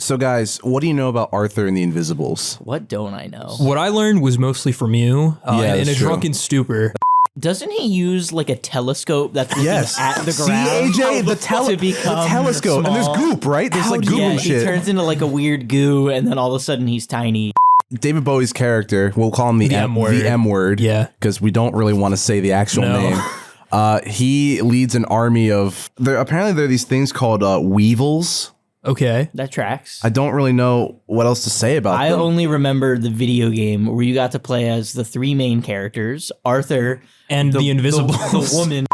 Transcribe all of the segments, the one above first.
So guys, what do you know about Arthur and the Invisibles? What don't I know? What I learned was mostly from you in a drunken stupor. Doesn't he use like a telescope that's looking at the See, ground? AJ, the telescope. Small. And there's goop, right? There's like goop and shit. He turns into like a weird goo, and then all of a sudden he's tiny. David Bowie's character, we'll call him the M word. Yeah. Because we don't really want to say the actual name. He leads an army of... Apparently there are these things called weevils. Okay. That tracks. I don't really know what else to say about them. I only remember the video game where you got to play as the three main characters, Arthur... And the Invisibles. The woman...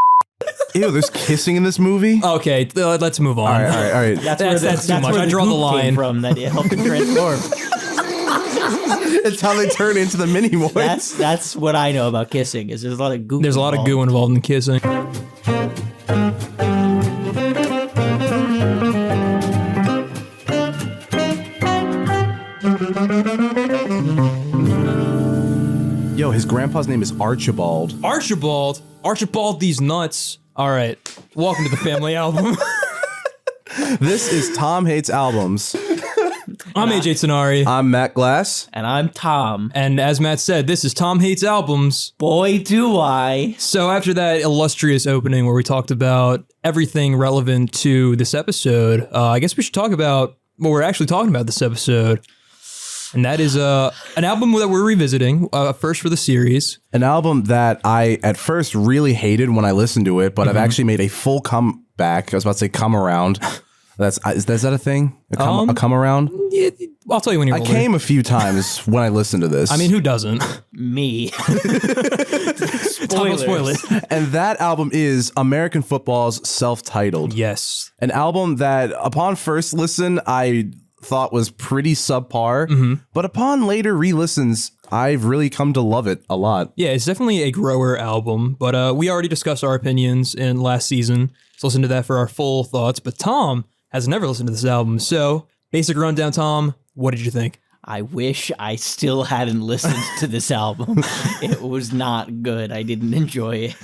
Ew, there's kissing in this movie? Okay, let's move on. All right. That's too much. I draw the line. From that it helped him transform. It's how they turn into the mini-moys. That's what I know about kissing. Is there's a lot of goo. There's a lot of goo involved in kissing. Yo, his grandpa's name is Archibald. Archibald, these nuts. All right, welcome to the family album. This is Tom Hates Albums. I'm AJ Tenari. I'm Matt Glass. And I'm Tom. And as Matt said, this is Tom Hates Albums. Boy, do I. So after that illustrious opening where we talked about everything relevant to this episode, I guess we should talk about what we're actually talking about this episode. And that is an album that we're revisiting, first for the series. An album that I, at first, really hated when I listened to it, but I've actually made a full comeback. I was about to say come around. Is that a thing? A come around? Yeah, I'll tell you when you're older. I came a few times when I listened to this. I mean, who doesn't? Me. Spoilers. And that album is American Football's Self-Titled. Yes. An album that, upon first listen, I thought was pretty subpar, but upon later re-listens, I've really come to love it a lot. Yeah, it's definitely a grower album, but we already discussed our opinions in last season, so listen to that for our full thoughts. But Tom has never listened to this album, so basic rundown, Tom, what did you think? I wish I still hadn't listened to this album. It was not good. I didn't enjoy it.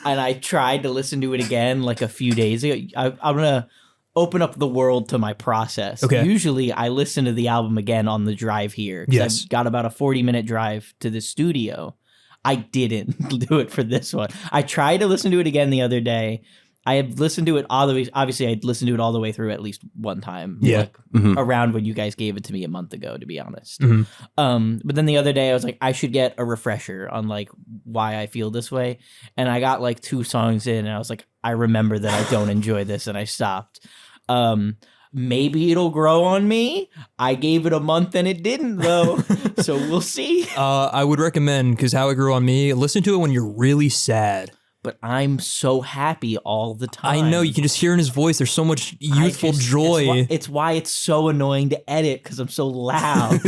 And I tried to listen to it again like a few days ago. I'm going to open up the world to my process. Okay. Usually I listen to the album again on the drive here. Yes. I've got about a 40-minute drive to the studio. I didn't do it for this one. I tried to listen to it again the other day. I had listened to it all the way. Obviously, I'd listened to it all the way through at least one time. Yeah. Like around when you guys gave it to me a month ago, to be honest. But then the other day I was like, I should get a refresher on like why I feel this way. And I got like 2 songs in and I was like, I remember that I don't enjoy this, and I stopped. Maybe it'll grow on me. I gave it a month and it didn't though. So we'll see. I would recommend, because how it grew on me, listen to it when you're really sad. But I'm so happy all the time. I know, you can just hear in his voice, there's so much youthful joy. It's why it's so annoying to edit, because I'm so loud.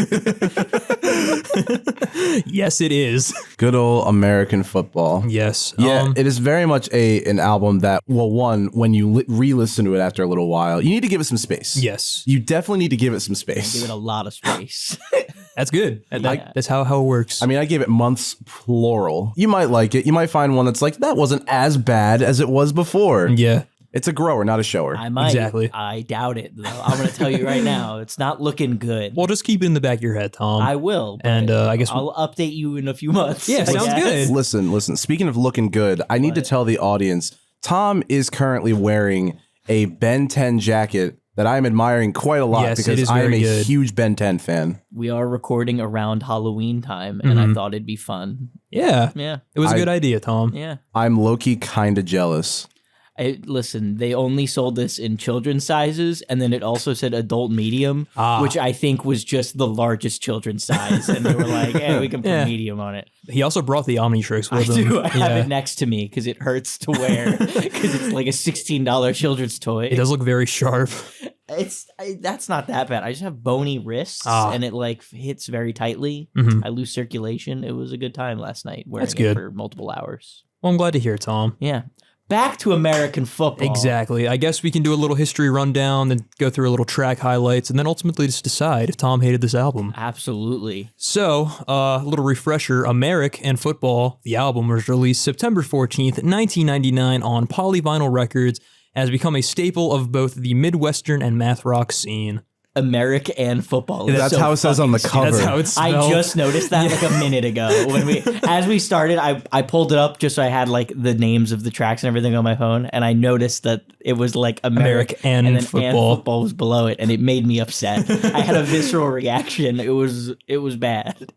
Yes, it is. Good old American Football. Yes. Yeah, it is very much an album that, well, one, when you re-listen to it after a little while, you need to give it some space. Yes. You definitely need to give it some space. Give it a lot of space. That's good. That's how it works. I mean, I gave it months plural. You might like it. You might find one that's like, that wasn't as bad as it was before. Yeah. It's a grower, not a shower. I might. Exactly. I doubt it, though. I'm going to tell you right now, it's not looking good. Well, just keep it in the back of your head, Tom. I will. And I guess I'll update you in a few months. Yeah, sounds good. Listen. Speaking of looking good, I need to tell the audience, Tom is currently wearing a Ben 10 jacket that I'm admiring quite a lot, because I am a huge Ben 10 fan. We are recording around Halloween time, and I thought it'd be fun. Yeah. Yeah. It was a good idea, Tom. Yeah. I'm low-key kind of jealous. Listen, they only sold this in children's sizes, and then it also said adult medium, which I think was just the largest children's size. And they were like, hey, we can put medium on it. He also brought the Omnitrix with him. I have it next to me because it hurts to wear, because it's like a $16 children's toy. It does look very sharp. That's not that bad. I just have bony wrists, and it like hits very tightly. I lose circulation. It was a good time last night wearing it for multiple hours. Well, I'm glad to hear it, Tom. Yeah. Back to American football. Exactly. I guess we can do a little history rundown, then go through a little track highlights, and then ultimately just decide if Tom hated this album. Absolutely. So, a little refresher, American Football, the album was released September 14th, 1999 on Polyvinyl Records, and has become a staple of both the midwestern and math rock scene. America and football. That's how it says on the cover. That's how it's spelled. I just noticed that like a minute ago as we started. I pulled it up just so I had like the names of the tracks and everything on my phone, and I noticed that it was like America and then football. And football was below it, and it made me upset. I had a visceral reaction. It was bad.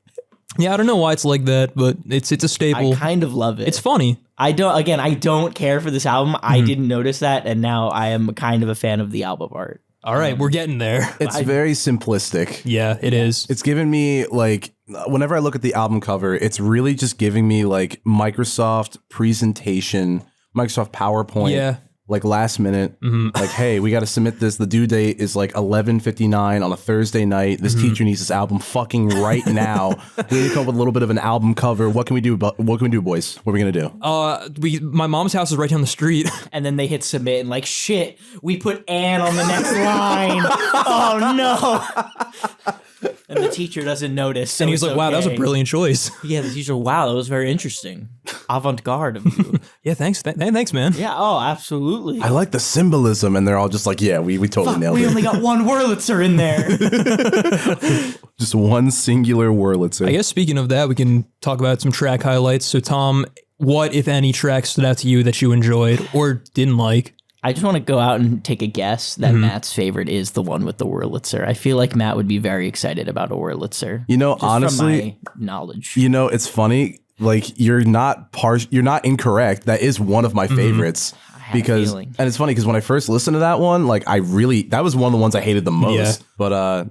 Yeah, I don't know why it's like that, but it's a staple. I kind of love it. It's funny. I don't care for this album. I didn't notice that, and now I am kind of a fan of the album art. All right, we're getting there. It's very simplistic. Yeah, it is. It's giving me like, whenever I look at the album cover, it's really just giving me like Microsoft presentation, Microsoft PowerPoint. Yeah. Like last minute, like, hey, we got to submit this. The due date is like 11:59 on a Thursday night. This teacher needs this album fucking right now. We need to come up with a little bit of an album cover. What can we do? What can we do, boys? What are we gonna do? My mom's house is right down the street. And then they hit submit and like, shit, we put Anne on the next line. Oh no. And the teacher doesn't notice. So And he's like, wow, that was a brilliant choice. Yeah, the teacher, wow, that was very interesting. Avant-garde of you. Yeah, thanks. Thanks, man. Yeah, oh, absolutely. I like the symbolism, and they're all just like, yeah, we totally nailed We it. only got one Wurlitzer in there. Just one singular Wurlitzer. I guess speaking of that, we can talk about some track highlights. So, Tom, what, if any, tracks stood out to you that you enjoyed or didn't like? I just want to go out and take a guess that Matt's favorite is the one with the Wurlitzer. I feel like Matt would be very excited about a Wurlitzer. You know, just honestly, from my knowledge. You know, it's funny. Like, you're not incorrect. That is one of my favorites. Because, and it's funny because when I first listened to that one, like that was one of the ones I hated the most. Yeah. But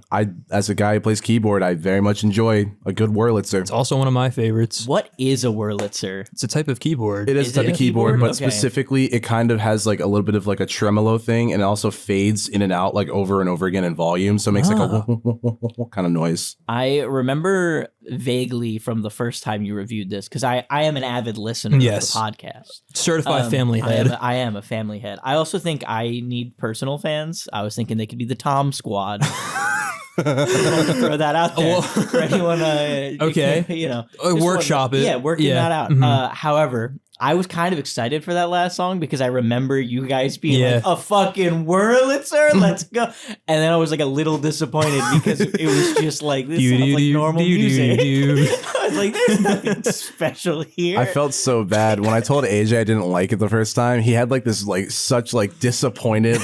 as a guy who plays keyboard, I very much enjoy a good Wurlitzer. It's also one of my favorites. What is a Wurlitzer? It's a type of keyboard. It is a type of keyboard, but Okay. specifically it kind of has like a little bit of like a tremolo thing, and it also fades in and out like over and over again in volume, so it makes like a kind of noise. I remember vaguely from the first time you reviewed this because I am an avid listener Yes. of the podcast. Certified family head. I am a family head. I also think I need personal fans. I was thinking they could be the Tom Squad. I want to throw that out there for anyone. Okay. You know, workshop it. Yeah, working Yeah. that out. However, I was kind of excited for that last song because I remember you guys being like, a fucking Wurlitzer, let's go. And then I was like a little disappointed because it was just like, this sounds like normal music. I was like, there's nothing special here. I felt so bad when I told AJ I didn't like it the first time. He had like this like such like disappointed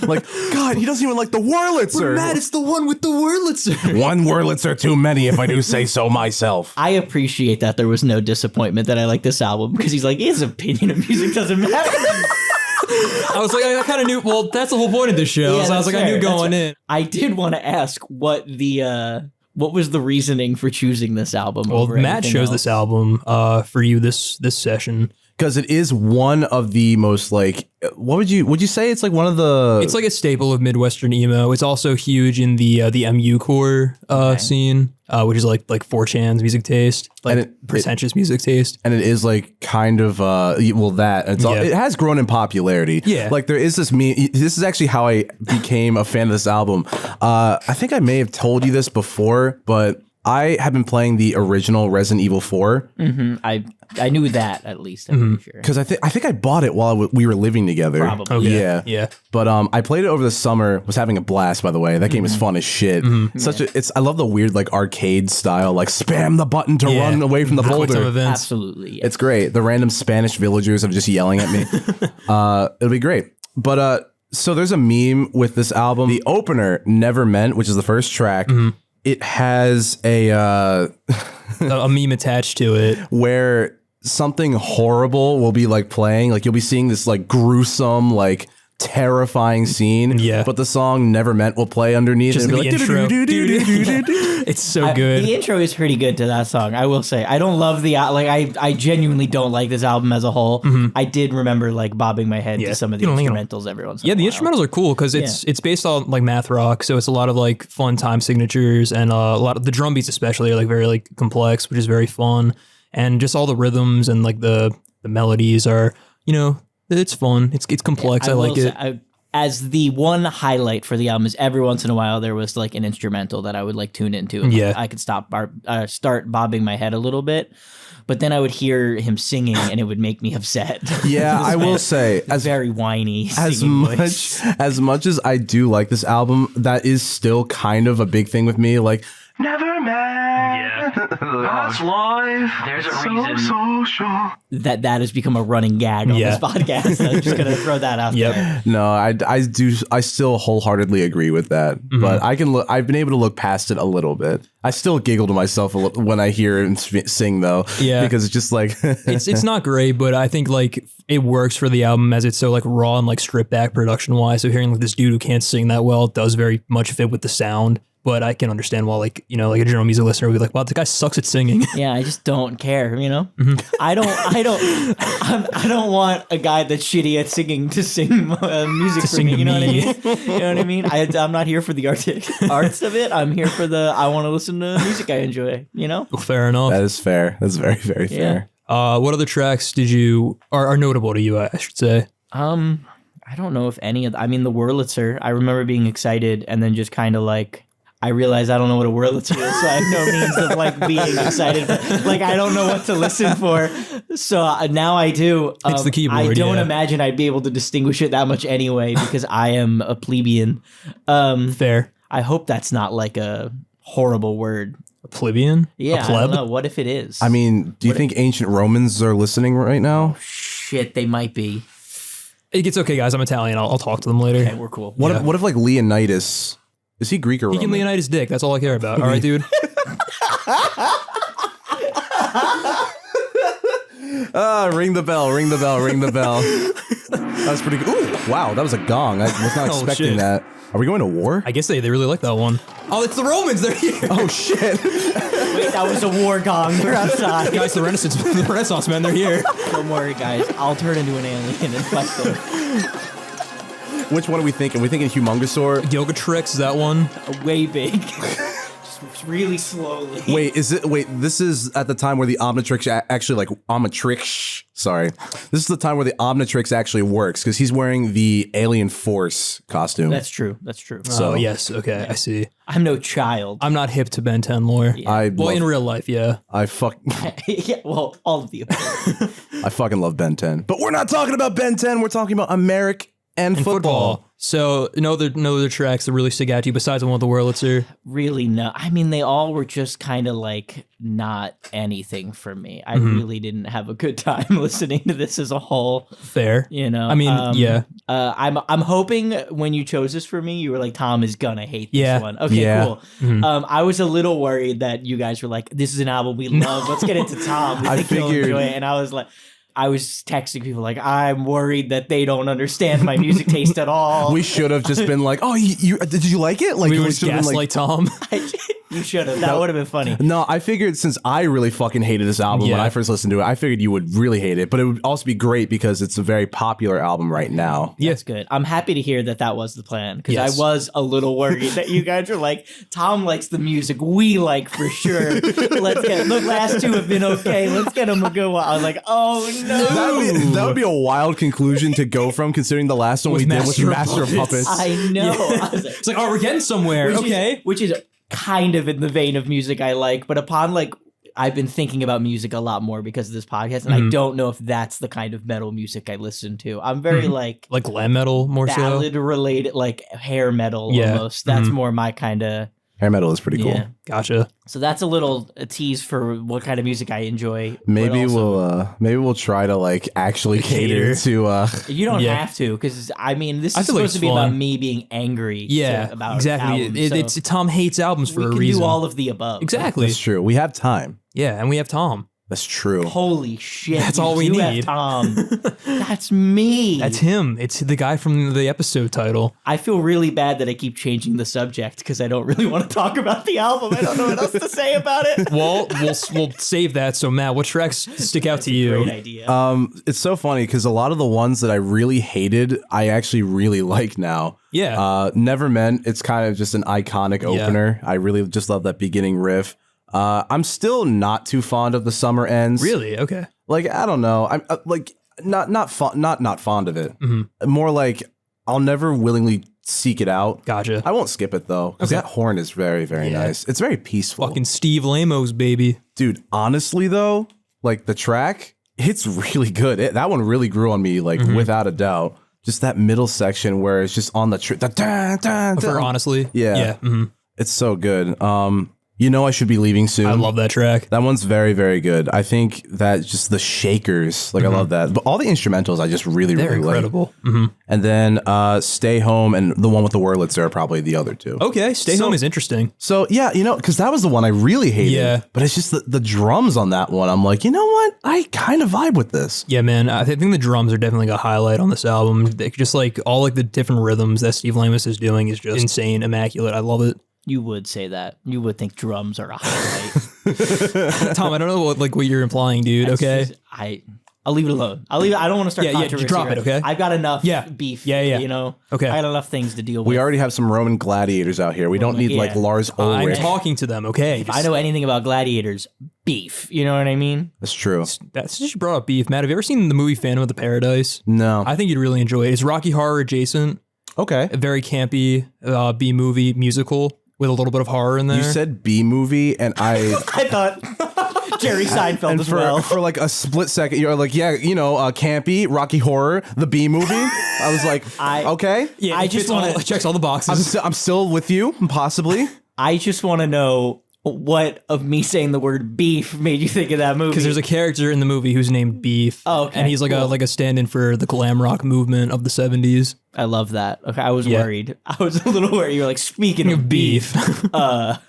like God, he doesn't even like the Wurlitzer. Matt, it's the one with the Wurlitzer. One Wurlitzer too many, if I do say so myself. I appreciate that there was no disappointment that I like this album because he's like, his opinion of music doesn't matter. I was like, I kind of knew. Well, that's the whole point of this show. Yeah, So I was like, I knew going in. I did want to ask what was the reasoning for choosing this album? Well, over Matt anything chose else? this album for you this session. Because it is one of the most like, would you say it's like one of the? It's like a staple of Midwestern emo. It's also huge in the MU core scene, which is like 4chan's music taste, like pretentious music taste. And it is like kind of it has grown in popularity. Yeah, like there is this this is actually how I became a fan of this album. I think I may have told you this before, but I have been playing the original Resident Evil 4. Mm-hmm. I knew that at least. I'm pretty sure. Because I think I bought it while we were living together. Probably. Okay. Yeah. But I played it over the summer. Was having a blast, by the way. That game is fun as shit. I love the weird like arcade style, like spam the button to run away from the Quick time boulder. events. Absolutely. It's great. The random Spanish villagers are just yelling at me. It'll be great. But so there's a meme with this album. The opener, Never Meant, which is the first track. It has a meme attached to it where something horrible will be like playing. Like you'll be seeing this like gruesome, like terrifying scene. Yeah. But the song Never Meant will play underneath. Just and the it'll be intro. It's so good. The intro is pretty good to that song. I will say. I don't love the I genuinely don't like this album as a whole. I did remember like bobbing my head to some of the instrumentals every once in a while. The instrumentals are cool because it's based on like math rock, so it's a lot of like fun time signatures and a lot of the drum beats especially are like very like complex, which is very fun, and just all the rhythms and like the melodies are, you know, it's fun. It's complex. I like it. as the one highlight for the album is every once in a while there was like an instrumental that I would like tune into. And Yeah. I could start bobbing my head a little bit. But then I would hear him singing, and it would make me upset. Yeah, I will say, as very whiny, as voice. much as I do like this album, that is still kind of a big thing with me. Like, never man, that's life. There's a reason that has become a running gag on this podcast. I'm just gonna throw that out there. No, I still wholeheartedly agree with that. But I've been able to look past it a little bit. I still giggle to myself when I hear him sing, though. Yeah, because it's just like it's not great, but I think like it works for the album as it's so like raw and like stripped back production wise. So hearing like this dude who can't sing that well does very much fit with the sound. But I can understand why, like, you know, like a general music listener would be like, wow, the guy sucks at singing. Yeah, I just don't care, you know? I don't want a guy that's shitty at singing to sing music for me, you know what I mean? You know what I mean? I'm not here for the arts of it. I'm here for I want to listen to music I enjoy, you know? Well, fair enough. That is fair. That's very, very fair. What other tracks are notable to you, I should say? I don't know if any of the Wurlitzer, I remember being excited and then just kind of like, I realize I don't know what a Wurlitzer is, so I have no means of like being excited. Like I don't know what to listen for, so now I do. It's the keyboard. I don't imagine I'd be able to distinguish it that much anyway because I am a plebeian. Fair. I hope that's not like a horrible word. A plebeian? Yeah, a pleb? I don't know. What if it is? I mean, do you think ancient Romans are listening right now? Shit, they might be. It's okay, guys. I'm Italian. I'll talk to them later. Okay, we're cool. What if like Leonidas? Is he Greek or Roman? He can Leonidas dick. That's all I care about. All right, dude. Ring the bell, ring the bell, ring the bell. That's pretty good. Ooh, wow, that was a gong. I was not expecting shit. that. Are we going to war? I guess they really like that one. Oh, it's the Romans. They're here. Oh, shit. Wait, that was a war gong. They're outside. Guys, the Renaissance men, they're here. Don't worry, guys. I'll turn into an alien and fight them. Which one are we thinking? Are we thinking Humongosaur? Yogatrix, is that one? Way big. Just really slowly. Wait, this is at the time where the Omnitrix actually, like, sorry. This is the time where the Omnitrix actually works, because he's wearing the Alien Force costume. That's true. So, yes, okay, yeah. I see. I'm no child. I'm not hip to Ben 10 lore. Yeah. In real life, yeah. Yeah, well, all of the above. I fucking love Ben 10. But we're not talking about Ben 10, we're talking about American and football. So no other tracks that really stick out to you besides the one with the Wurlitzer? Really, no. I mean, they all were just kind of like not anything for me. I really didn't have a good time listening to this as a whole. Fair. You know? I mean, yeah. I'm hoping when you chose this for me, you were like, Tom is gonna hate this one. Okay, cool. I was a little worried that you guys were like, this is an album we love. Let's get into Tom. We think he'll enjoy it. And I was like, I was texting people like, I'm worried that they don't understand my music taste at all. We should have just been like, oh, did you like it? Like, we should have been like, Tom. You should have. That would have been funny. No, I figured since I really fucking hated this album when I first listened to it, I figured you would really hate it. But it would also be great because it's a very popular album right now. That's good. I'm happy to hear that was the plan because I was a little worried that you guys are like, Tom likes the music we like for sure. The last two have been okay. Let's get him a good one. I was like, oh no. That would be a wild conclusion to go from, considering the last one we did was Master of Puppets. I know. Yeah. It's like, oh, we're getting somewhere. Which is kind of in the vein of music I like, but upon like I've been thinking about music a lot more because of this podcast, and I don't know if that's the kind of metal music I listen to. I'm very like glam metal more ballad related, like hair metal almost. That's more my kind of. Hair metal is pretty cool. Gotcha. So that's a tease for what kind of music I enjoy. Maybe we'll try to like actually cater to. You don't have to, because I mean this is supposed to be about me being angry. About exactly. Albums, it's Tom hates albums for a reason. We can do all of the above. Exactly. That's true. We have time. Yeah, and we have Tom. That's true. Holy shit. That's all we need. Have Tom. That's me. That's him. It's the guy from the episode title. I feel really bad that I keep changing the subject because I don't really want to talk about the album. I don't know what else to say about it. Well, we'll save that. So, Matt, what tracks stick out to you? Great idea. It's so funny because a lot of the ones that I really hated, I actually really like now. Yeah. Never Meant. It's kind of just an iconic opener. I really just love that beginning riff. I'm still not too fond of The Summer Ends. Really? Okay. Like, I don't know. I'm like not fond of it. More like I'll never willingly seek it out. Gotcha. I won't skip it though, because that horn is very, very nice. It's very peaceful. Fucking Steve Lamos, baby. Dude, honestly though, like the track, it's really good. That one really grew on me, like without a doubt. Just that middle section where it's just on the For honestly, yeah. It's so good. You know I should be leaving soon. I love that track. That one's very, very good. I think that just the shakers, like I love that. But all the instrumentals I just really, They're really incredible. like. And then Stay Home and the one with the Wurlitzer are probably the other two. Okay, Stay Home is interesting. So yeah, you know, because that was the one I really hated. Yeah. But it's just the drums on that one. I'm like, you know what? I kind of vibe with this. Yeah, man. I think the drums are definitely a highlight on this album. They just like all like the different rhythms that Steve Lamos is doing is just insane, immaculate. I love it. You would say that. You would think drums are a highlight. Tom, I don't know what you're implying, dude. Okay, I'll leave it alone. I don't want to start controversy. Drop it, okay? I've got enough beef. Yeah. You know? Okay. I got enough things to deal with. We already have some Roman gladiators out here. We don't need like Lars Ulrich. I'm talking to them, okay? If I know anything about gladiators, beef. You know what I mean? That's true. That's just you brought up beef. Matt, have you ever seen the movie Phantom of the Paradise? No. I think you'd really enjoy it. It's Rocky Horror adjacent. Okay. A very campy B-movie musical with a little bit of horror in there. You said B-movie, and I thought Jerry Seinfeld and as well. For like a split second, you're like, yeah, you know, campy, Rocky Horror, the B-movie. I was like, okay. Yeah, I just want to checks all the boxes. I'm still with you, possibly. I just want to know what of me saying the word beef made you think of that movie. Because there's a character in the movie who's named Beef. Oh, okay. And he's like a stand-in for the glam rock movement of the 70s. I love that. Okay, I was worried. I was a little worried. You're like, speaking of beef.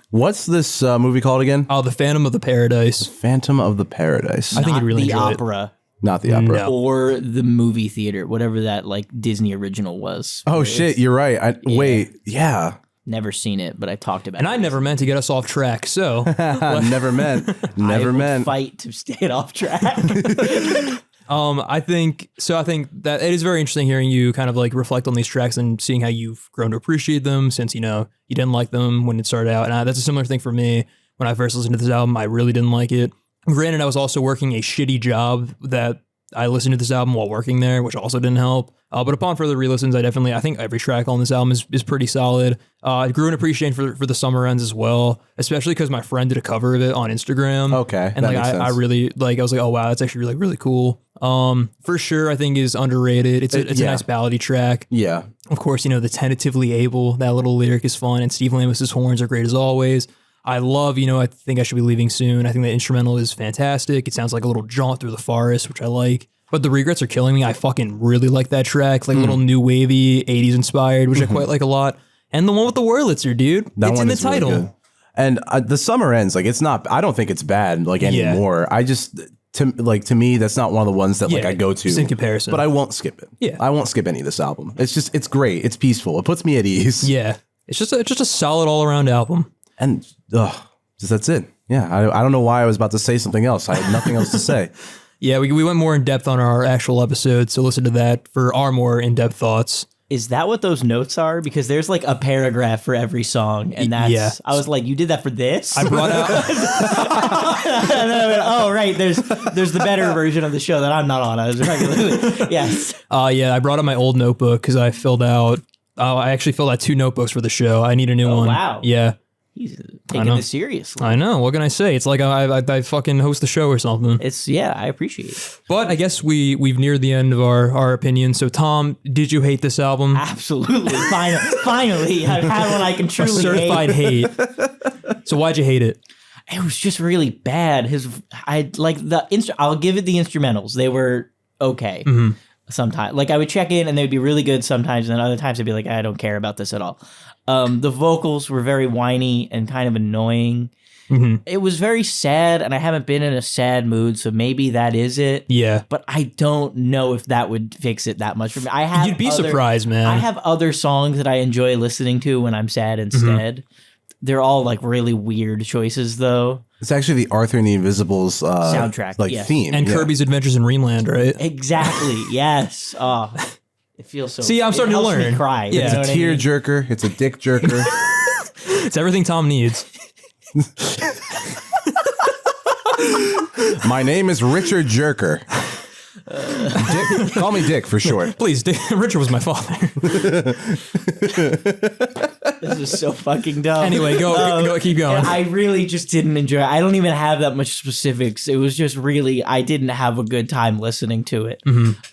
What's this movie called again? Oh, The Phantom of the Paradise. Phantom of the Paradise. I think you'd really the enjoy opera. Not the opera. No. Or the movie theater, whatever that like Disney original was. Oh shit, you're right. Wait, yeah. Never seen it, but I talked about it. And I never meant to get us off track, so. Never meant. I will fight to stay off track. I think that it is very interesting hearing you kind of like reflect on these tracks and seeing how you've grown to appreciate them since, you know, you didn't like them when it started out. And that's a similar thing for me. When I first listened to this album, I really didn't like it. Granted, I was also working a shitty job that I listened to this album while working there, which also didn't help. But upon further re-listens, I think every track on this album is pretty solid. I grew an appreciation for the Summer Ends as well, especially because my friend did a cover of it on Instagram. Okay, and like I really like, I was like, oh wow, that's actually really, really cool. For sure, I think is underrated. It's a nice ballady track. Yeah. Of course, you know, the tentatively able, that little lyric is fun, and Steve Lamos's horns are great as always. I love, you know, I think I should be leaving soon. I think the instrumental is fantastic. It sounds like a little jaunt through the forest, which I like. But The Regrets Are Killing Me, I fucking really like that track. Like a little new wavy, 80s inspired, which I quite like a lot. And the one with the Wurlitzer, dude. It's in the title. Really good. And the Summer Ends, like it's not, I don't think it's bad like anymore. I just, to me, that's not one of the ones that like I go to. Just in comparison. But I won't skip it. Yeah. I won't skip any of this album. It's just, it's great. It's peaceful. It puts me at ease. Yeah. It's just a solid all around album. And that's it. Yeah. I don't know why I was about to say something else. I had nothing else to say. Yeah, we went more in depth on our actual episode, so listen to that for our more in-depth thoughts. Is that what those notes are? Because there's like a paragraph for every song, and that's I was like, you did that for this? I brought out and then I went, oh right, there's the better version of the show that I'm not on. I was regularly yes. I brought out my old notebook because I actually filled out 2 notebooks for the show. I need a new one. Wow. Yeah. He's taking this seriously. I know. What can I say? It's like I fucking host the show or something. I appreciate it. But I guess we've neared the end of our opinions. So Tom, did you hate this album? Absolutely. Finally, I've had one I can truly certified hate. So why'd you hate it? It was just really bad. I'll give it the instrumentals. They were okay. Mm-hmm. Sometimes, like I would check in and they'd be really good sometimes, and then other times I'd be like, I don't care about this at all. The vocals were very whiny and kind of annoying. Mm-hmm. It was very sad, and I haven't been in a sad mood, so maybe that is it. Yeah. But I don't know if that would fix it that much for me. You'd be surprised, man. I have other songs that I enjoy listening to when I'm sad instead. Mm-hmm. They're all like really weird choices, though. It's actually the Arthur and the Invisibles soundtrack, theme. And Kirby's Adventures in Dreamland, right? Exactly. Yes. Oh, it feels so. See, I'm starting to learn. Me cry. Yeah. It's a tear jerker. It's a dick jerker. It's everything Tom needs. My name is Richard Jerker. Dick. Call me Dick for short. Please, Richard was my father. This is so fucking dumb. Anyway, go, keep going. I really just didn't enjoy it. I don't even have that much specifics. It was just really, I didn't have a good time listening to it.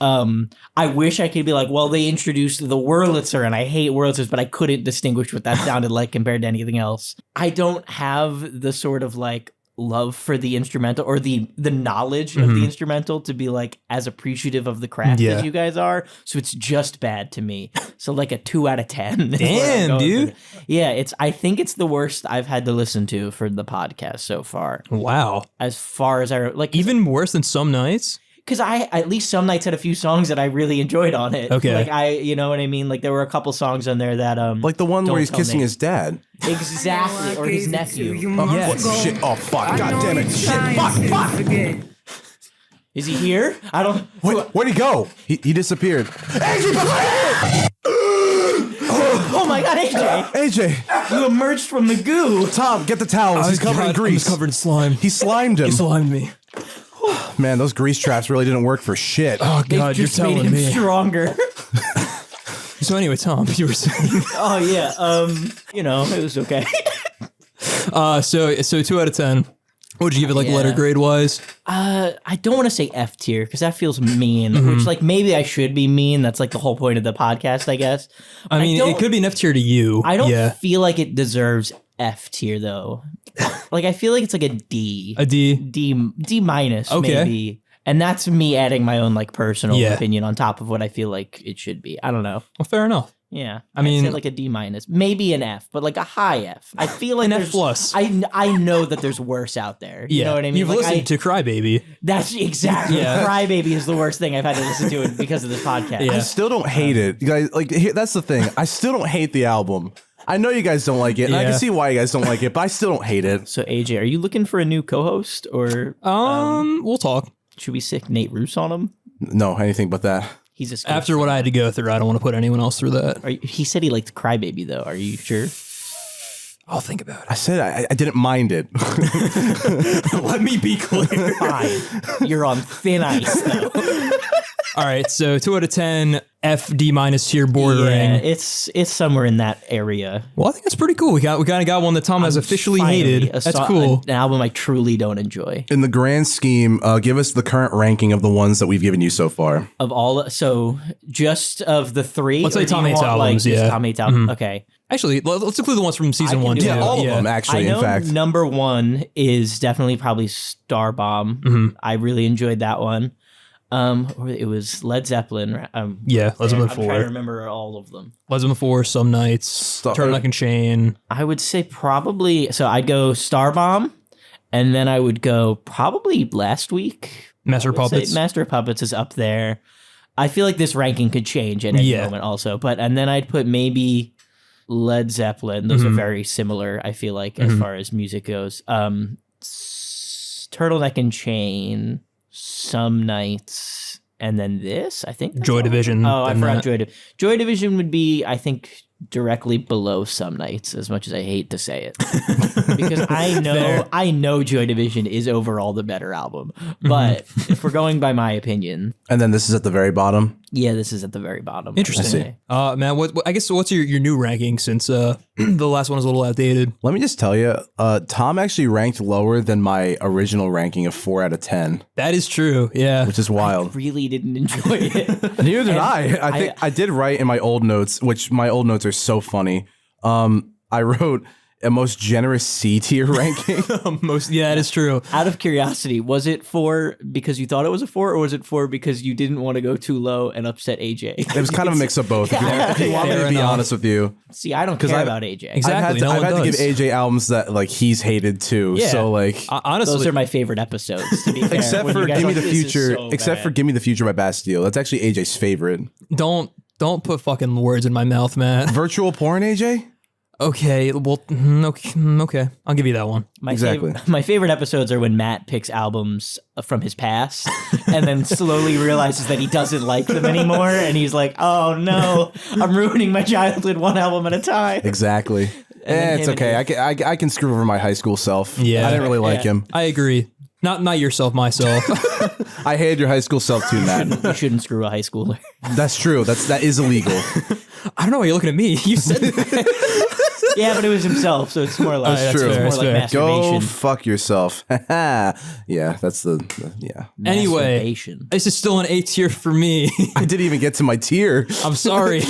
I wish I could be like, well, they introduced the Wurlitzer and I hate Wurlitzers, but I couldn't distinguish what that sounded like compared to anything else. I don't have the sort of like love for the instrumental or the knowledge of the instrumental to be like as appreciative of the craft as you guys are. So it's just bad to me. So like a 2 out of 10. Damn, dude. Yeah, I think it's the worst I've had to listen to for the podcast so far. Wow. As far as I like, even worse than Some Nights. Because I at least Some Nights had a few songs that I really enjoed on it. Okay. Like you know what I mean? Like there were a couple songs on there that like the one Don't where he's Tell kissing Me. his dad. Exactly, or his nephew. Yes. What? Shit. Oh fuck. God damn it. Shit. Fuck. Is he here? I don't. Where'd he go? He disappeared. Oh my God, AJ! AJ, You emerged from the goo. Tom, get the towels. He's covered in grease. He's covered in slime. He slimed him. He slimed me. Man, those grease traps really didn't work for shit. Oh They've God, you're just made telling him me. stronger. So anyway, Tom, you were saying. Oh yeah. You know, it was okay. So 2 out of 10. What would you give it, like Yeah. letter grade wise? I don't want to say F tier because that feels mean. Which like maybe I should be mean. That's like the whole point of the podcast, I guess. I mean, it could be an F tier to you. I don't Yeah. feel like it deserves F tier though. Like I feel like it's like a D. A D. D minus Okay. maybe. And that's me adding my own like personal Yeah. opinion on top of what I feel like it should be. I don't know. Well, fair enough. Yeah. I mean- I'd say like a D minus, maybe an F, but like a high F. I feel like An F there's- plus. I know that there's worse out there. You know what I mean? You've Like, listened to Crybaby. That's exactly. Yeah. Crybaby is the worst thing I've had to listen to because of this podcast. Yeah. I still don't hate it. You guys, like, that's the thing. I still don't hate the album. I know you guys don't like it, and I Yeah. can see why you guys don't like it, but I still don't hate it. So AJ, are you looking for a new co-host or We'll talk. should we sick Nate Roos on him? No, anything but that. He's a After what I had to go through, I don't want to put anyone else through that. He said he liked Crybaby though. Are you sure? I'll think about I said I didn't mind it. it. Let me be clear. Fine. You're on thin ice though. All right, so 2 out of 10, F, D minus tier bordering. Yeah, it's somewhere in that area. Well, I think that's pretty cool. We kind of got one that Tom has officially Finally, hated. That's cool. An album I truly don't enjoy. In the grand scheme, give us the current ranking of the ones that we've given you so far. Of all, so just of the 3. Let's say or do Tom you hates want, albums, just yeah. Tom hates albums. Okay. Actually, let's include the ones from season can 1 do too. that. Yeah, all of them, actually, I know in fact. number 1 is definitely probably Star Bomb. I really enjoyed that one. Or it was Led Zeppelin. Yeah, Led Zeppelin I'm trying to 4. remember all of them. Led Zeppelin 4, Some Nights, Turtleneck and Chain. I would say probably, so I'd go Star Bomb, and then I would go probably Last Week. Master of I would say Puppets. Master of Puppets is up there. I feel like this ranking could change at any Yeah. moment also. And then I'd put maybe Led Zeppelin. Those are very similar, I feel like, as far as music goes. Turtleneck and Chain, Some Nights, and then this, I think. that's Joy all. Division. Oh, I then forgot that. Joy Division. Joy Division would be, I think, directly below Some Nights, as much as I hate to say it. Because I know Joy Division is overall the better album. But if we're going by my opinion, And then this is at the very bottom. yeah, this is at the very bottom. Interesting. Matt, what I guess what's your new ranking since the last one is a little outdated? Let me just tell you, Tom actually ranked lower than my original ranking of 4 out of 10, That is true. Yeah. which is wild. Really didn't enjoy it. Neither did I. I think I did write in my old notes, which my old notes are so funny. I wrote a most generous C tier ranking. Yeah, that is true. Out of curiosity, was it 4 because you thought it was a 4, or was it 4 because you didn't want to go too low and upset AJ? It was kind of a mix of both. If you want me Fair to be enough. honest with you, See, I don't care I've- about AJ. Exactly. I've had to give does. AJ albums that like he's hated too. Yeah. So like, Honestly, Those are my favorite episodes, to be fair. except when for you guys Give are Me the like, "This is Future, so except bad." for Give Me the Future by Bastille. That's actually AJ's favorite. don't put fucking words in my mouth, Matt. Virtual porn, AJ? Okay, well, okay. I'll give you that one. Exactly. My favorite episodes are when Matt picks albums from his past and then slowly realizes that he doesn't like them anymore. And he's like, oh no, I'm ruining my childhood one album at a time. Exactly. then It's him okay. and I can screw over my high school self. Yeah. I didn't really like Yeah. him. I agree. Not yourself, myself. I hated your high school self too, Matt. You shouldn't screw a high schooler. That's true. That is illegal. I don't know why you're looking at me. You said that. Yeah, but it was himself, so it's more like That's true. fair, It's more like that's fair. masturbation. Go fuck yourself. Yeah, that's yeah. Anyway, Masturbation. this is still an A tier for me. I didn't even get to my tier I'm sorry.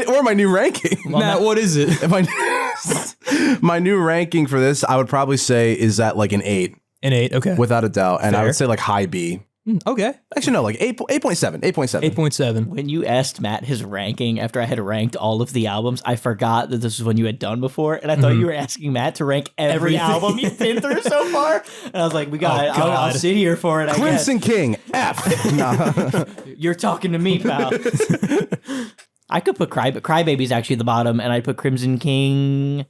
or my new ranking. Matt, what is it? My new ranking for this, I would probably say, is at like an 8, An 8, okay. without a doubt, and I Fair. would say like high B. Okay. Actually, no, like 8.7. 8.7. 8.7. When you asked Matt his ranking after I had ranked all of the albums, I forgot that this was one you had done before, and I thought you were asking Matt to rank every Everything. album you've been through so far. And I was like, we got it. I'll God. sit here for it, I guess. Crimson King, F. Nah. You're talking to me, pal. I could put Crybaby's actually at the bottom, and I'd put Crimson King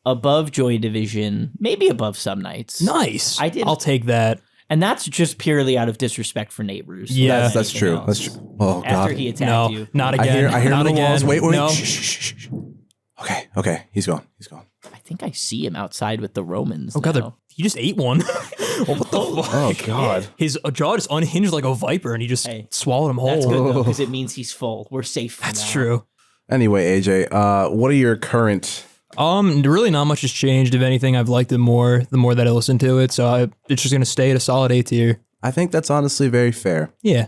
above Joy Division, maybe above Some Nights. Nice. I did. I'll take that. And that's just purely out of disrespect for Nate Roos. Yeah. That's true. Anything That's else. true. Oh, God. After he attacked No, you. not again. I hear not the again. walls. Wait. No. Shh. Okay. He's gone. I think I see him outside with the Romans. Oh, God, now. he just ate one. Well, what the fuck? Oh, God. His jaw just unhinged like a viper, and he just Hey, swallowed him That's whole. good though, because it means he's full. We're safe. From That's now. true. Anyway, AJ, what are your current... Really not much has changed. If anything, I've liked it more the more that I listen to it. So it's just gonna stay at a solid A tier. I think that's honestly very fair. Yeah.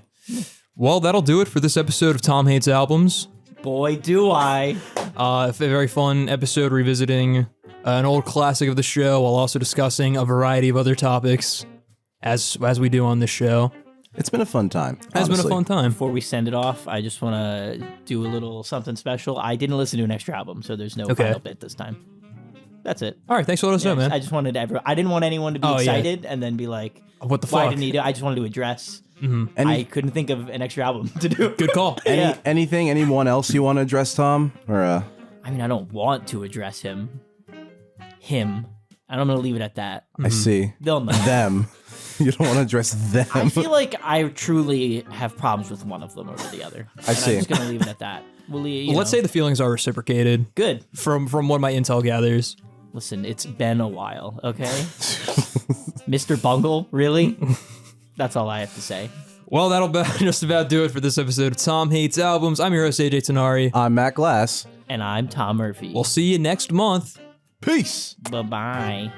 Well, that'll do it for this episode of Tom Hates Albums. Boy, do I. A very fun episode revisiting an old classic of the show while also discussing a variety of other topics, as we do on this show. It's been a fun time. Has been a honestly. fun time. Before we send it off, I just want to do a little something special. I didn't listen to an extra album, so there's no Okay. final bit this time. That's it. All right, thanks for letting us know, man. I just wanted I didn't want anyone to be Oh, yeah. excited and then be like, What the why fuck? didn't he do? I just wanted to address. Any- I couldn't think of an extra album to do. Good call. Yeah. Anyone else you want to address, Tom? Or I mean, I don't want to address him. And I'm going to leave it at that. I see They'll know. them. You don't want to address them. I feel like I truly have problems with one of them over the other. I see. I'm just going to leave it at that. Let's say the feelings are reciprocated Good. from what my intel gathers. Listen, it's been a while, okay? Mr. Bungle, really? That's all I have to say. Well, that'll just about do it for this episode of Tom Hates Albums. I'm your host, AJ Tenari. I'm Matt Glass. And I'm Tom Murphy. We'll see you next month. Peace. Bye-bye.